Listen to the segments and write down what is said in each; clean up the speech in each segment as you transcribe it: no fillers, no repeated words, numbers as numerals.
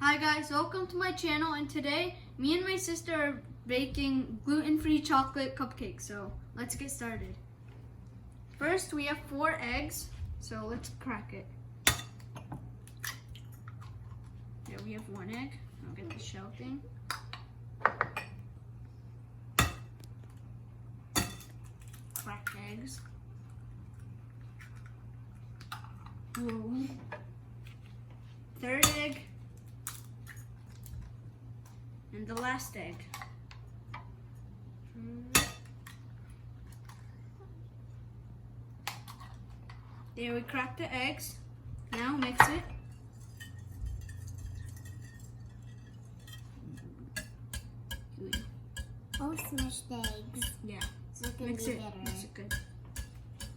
Hi guys, welcome to my channel, and today me and my sister are baking gluten-free chocolate cupcakes. So let's get started. First we have 4 eggs, so let's crack it. Yeah, we have 1 egg. I'll get the shell thing. Cracked eggs. Whoa. 3rd egg. And the last egg. There, we cracked the eggs. Now mix it. Oh, smashed eggs. Yeah. So it can Mix be it. better. Mix it good.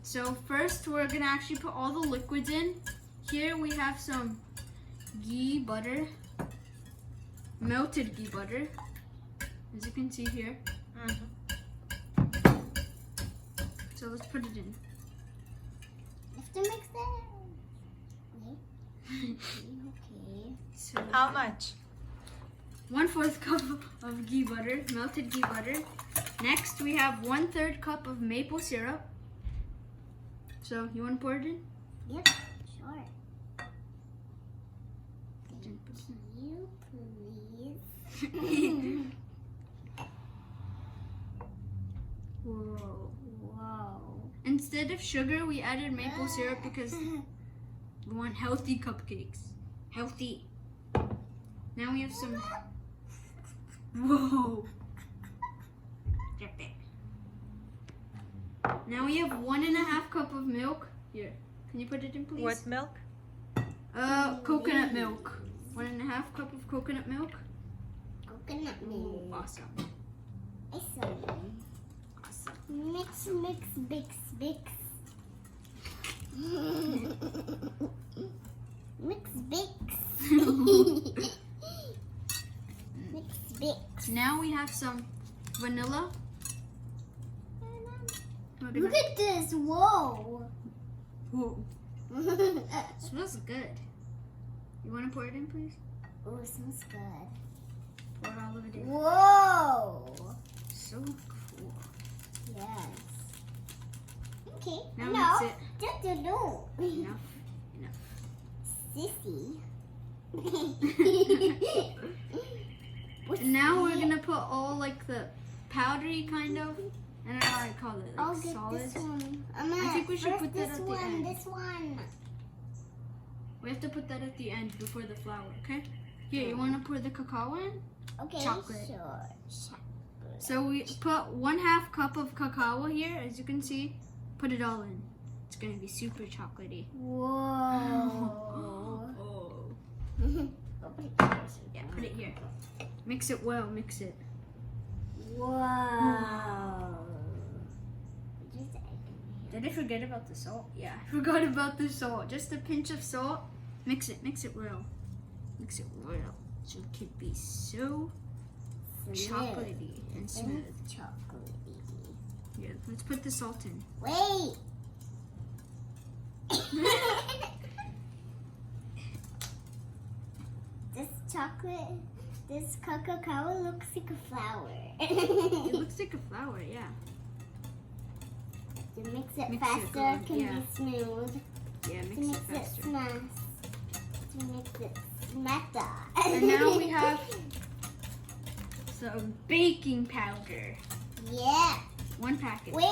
So first we're gonna actually put all the liquids in. Here we have some ghee butter. Melted ghee butter, as you can see here. So let's put it in. You have to mix that. Okay. So How much? 1/4 cup of ghee butter, melted ghee butter. Next we have 1/3 cup of maple syrup. So you want to pour it in? Yep, sure. Thank you, please. Whoa. Whoa. Instead of sugar, we added maple syrup because we want healthy cupcakes. Healthy. Now we have some. Whoa. Drop it. Now we have 1.5 cup of milk. Here, can you put it in, please? What milk? Coconut milk. 1.5 cup of coconut milk. Coconut milk. Awesome. Awesome. Awesome. Mix, mix, mix, mix. Mix, mix. Mix, mix. Now we have some vanilla. Look at this. Whoa. Whoa. Smells good. You want to pour it in, please? Oh, it smells good. Pour all of it in. Whoa. So cool. Yes. Okay. Now no. mix Just do no. Enough. Sissy. And now we're gonna put all like the powdery kind of. I don't know how I call it. Like I'll get solids. this one. I think we should First put that this at the one, end. This one. We have to put that at the end before the flour. Okay. Here, you want to pour the cacao in? Okay. Chocolate. Sure. So we put 1/2 cup of cacao here, as you can see. Put it all in. It's gonna be super chocolatey. Whoa. Oh. Yeah, put it here. Mix it well. Mix it. Whoa. Did I forget about the salt? Yeah, I forgot about the salt. Just a pinch of salt. Mix it well. Mix it well. So it can be so chocolatey and smooth. Chocolatey. Yeah, let's put the salt in. Wait. This chocolate, this cacao looks like a flower. It looks like a flower, yeah. To mix it Mix it faster, good, it can yeah. be smooth. Yeah, To mix it mix it faster. smash. To mix it smatter. And now we have some baking powder. Yeah. 1 packet. Wait.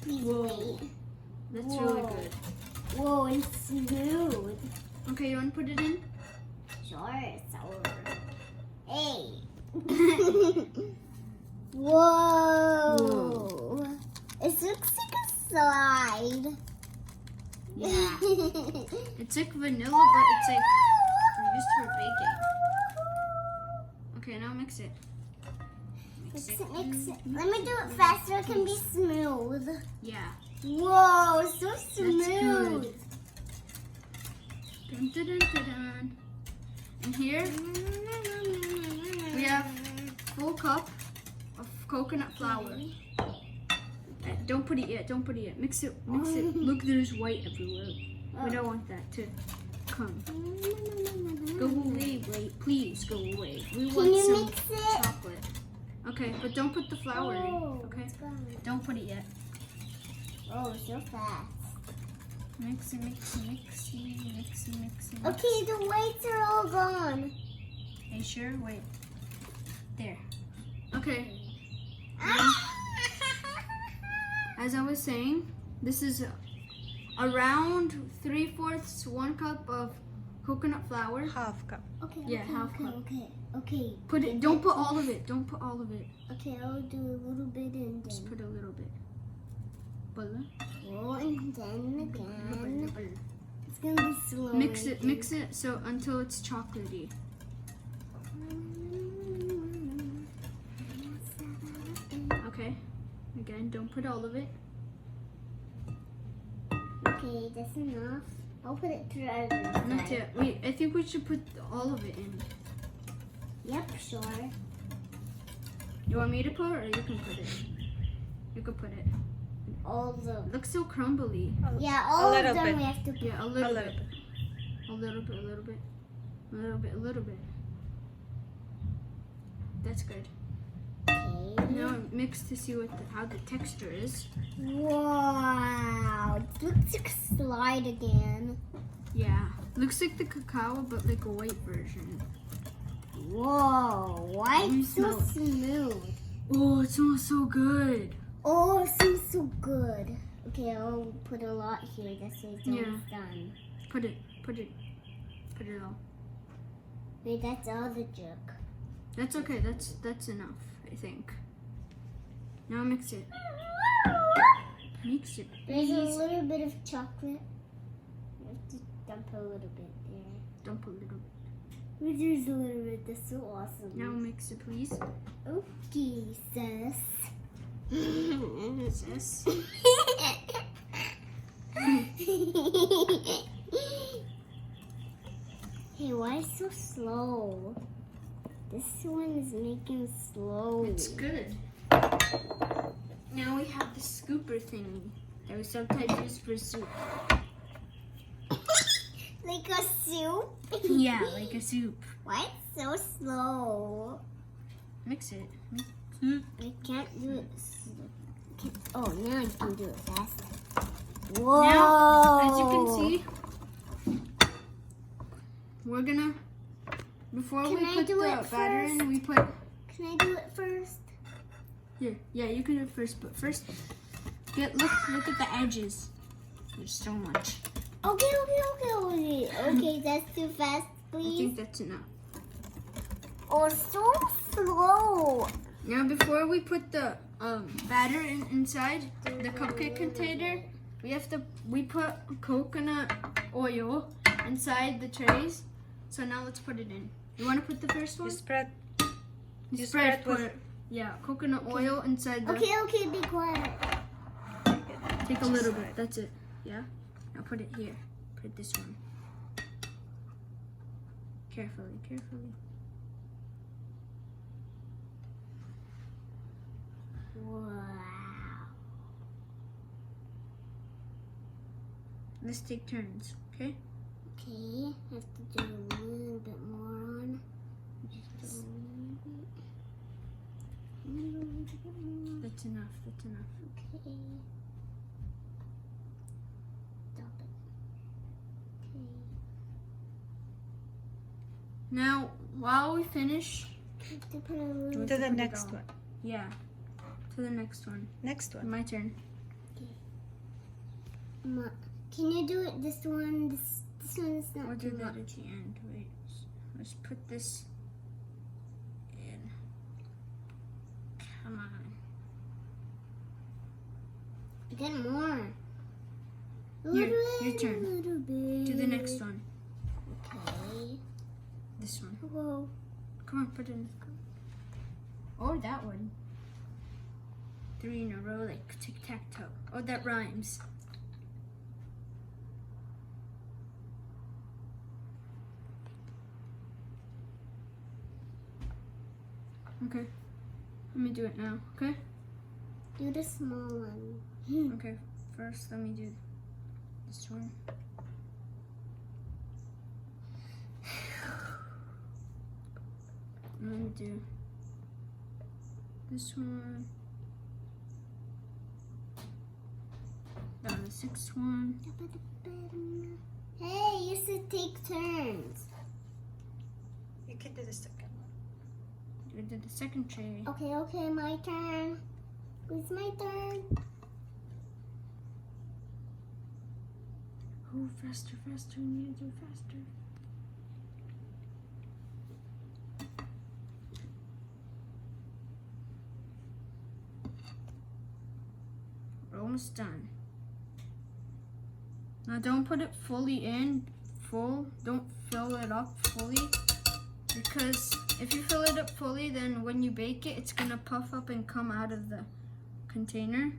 Please Whoa. wait. That's Whoa. really good. Whoa, it's smooth. Okay, you want to put it in? Sure, sour. Hey. Whoa. It looks like a slide. Yeah. It's like vanilla, but it's like used for baking. Okay, now mix it. Mix it. Let me do it faster. It can be smooth. Yeah. Whoa, so That's smooth. good. Dun, dun, dun, dun, dun. And here we have full cup of coconut flour. Don't put it yet. Don't put it yet. Mix it. Mix it. Look, there's white everywhere. We don't want that to come. Go away, wait. Please go away. We Can want you some mix it? chocolate. Okay, but don't put the flour in. Okay? it's gone. Don't put it yet. Oh, so fast. Mix it, mix it, mix it, mix it, mix it. Okay, the whites are all gone. Are you sure? Wait. There. Okay. As I was saying, this is around 3/4 1 cup of coconut flour. Half cup. Okay, Yeah, okay, half okay, cup. okay. Put it. Don't put all of it. Don't put all of it. Okay, I'll do a little bit and Just then. put a little bit. Butter. Oh, and then again. It's gonna be slow. Mix it so until it's chocolatey. Okay. Again, don't put all of it. Okay, that's enough. I'll put it to the other Not side. yet. Wait, I think we should put all of it in. Yep, sure. You want me to put or you can put it? You can put it. All the. It looks so crumbly. Yeah, all A of little them bit. we have to put. Yeah, a A little little bit. bit. A little bit, a little bit. A little bit, a little bit. That's good. Okay. Now mix to see how the texture is. Wow. It looks like a slide again. Yeah. Looks like the cacao, but like a white version. Whoa. Why Let me it's so smell it. smooth? Oh, it smells so good. Oh, it smells so good. Okay, I'll put a lot here. That's it. Yeah. It's done. Put it all. Wait, that's all the jug. That's okay. That's enough, I think. Now mix it. Mix it, There's a please. little bit of chocolate. You have to dump a little bit there. Dump a little bit. There's a little bit. That's so awesome. Now mix it, please. Okay, sis. Sis. Hey, why is so slow? This one is making slow. It's good. Now we have the scooper thingy that we sometimes use for soup. Like a soup? Yeah, like a soup. Why it's so slow? Mix it. Mix it. I can't do it. Oh, now I can do it fast. Whoa! Now, as you can see, we're gonna, before Can we I put do the it batter in, first? we put, Can I do it first? here, yeah, you can do it first, but first, look at the edges. There's so much. Okay. Okay, that's too fast, I please. think that's enough. Oh, so slow. Now, before we put the batter inside the cupcake container, we put coconut oil inside the trays. So now let's put it in. You want to put the first one? You spread. You spread put with- yeah, coconut oil inside the. Okay, be quiet. Take a little bit. That's it. Yeah. Now put it here. Put this one. Carefully. Wow. Let's take turns. Okay. Okay, I have to do a little bit more on. Just a little bit. That's enough. Okay. Stop it. Okay. Now, while we finish, I have to put a little. To the put it next on. one. Yeah. To the next one. Next one. My turn. Can you do it? This one. This one is not We'll too do that much. at the end. Wait. Let's put this in. Come on. Get more. Your turn. A little bit. To the next one. Okay. This one. Whoa. Come on, put it in. Or that one. 3 in a row, like tic-tac-toe. Oh, that rhymes. Okay. Let me do it now, okay? Do the small one. Okay, first let me do this one. do this one. The sixth one. Hey, you should take turns. You can do the second one. We did the second tray. Okay, my turn. It's my turn. Oh, faster, faster. We need to do faster. We're almost done. Now don't put it fully in, don't fill it up fully, because if you fill it up fully, then when you bake it, it's gonna puff up and come out of the container.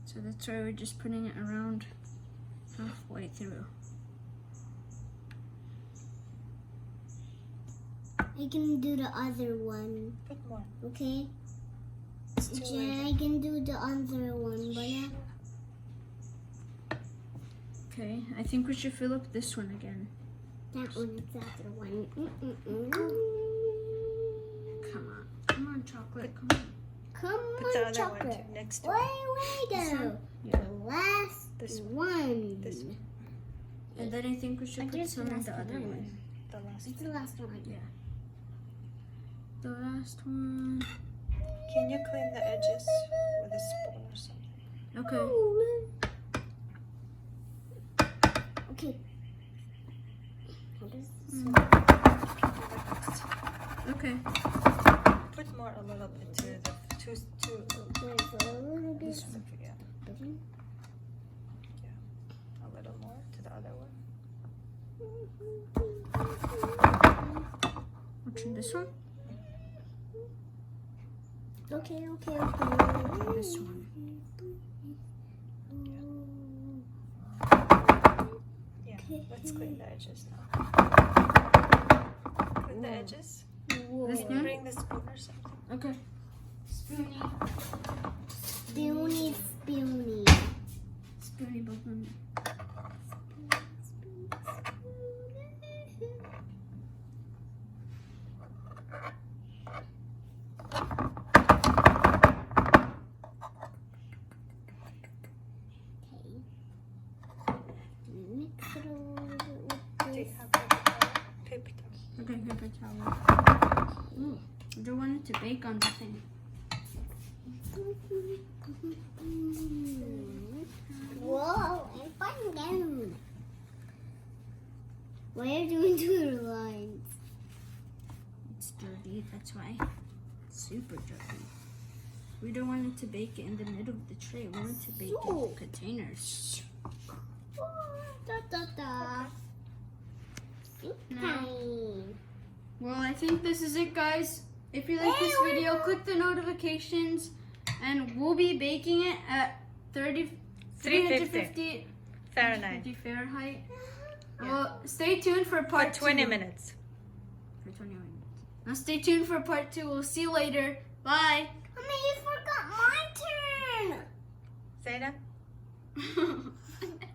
So that's why we're just putting it around halfway through. I can do the other one. Put more. Okay? It's too Jen, light. I can do the other one, but yeah. Okay, I think we should fill up this one again. That one is the other one. Come on, chocolate, come on. Come Put the on, other chocolate. one too, next to Wait, it. This go. one? Yeah. The last This one. This one. And then I think we should I put just some in lost the other one. one. The last It's one. the last one. Yeah. The last one. Can you clean the edges with a spoon or something? Okay. Okay. How does this You can do like this. Okay. Put more a little bit to the two. There's a little bit. This one, yeah. A little more to the other one. Which one? This one? Okay. This one. Yeah. Okay. Let's clean the edges now. Clean the edges. Whoa. This Can you one? bring the spoon or something? Okay. Spoonie. Spoony. Spoonie balloon. Mix it a little bit with Do you this. have paper towel? Paper towel. Okay, paper towel. Ooh, I don't want it to bake on the thing. Whoa, and fun down. Why are you doing two lines? It's dirty, that's why. It's super dirty. We don't want it to bake it in the middle of the tray. We want it to bake it in So. containers. Da. No. Well, I think this is it, guys. If you like this video, click the notifications, and we'll be baking it at 350 Fahrenheit. Fahrenheit. Well, stay tuned for part For 20 2. minutes. For 20 minutes. Now stay tuned for part 2. We'll see you later. Bye. Mommy, you forgot my turn. Say that.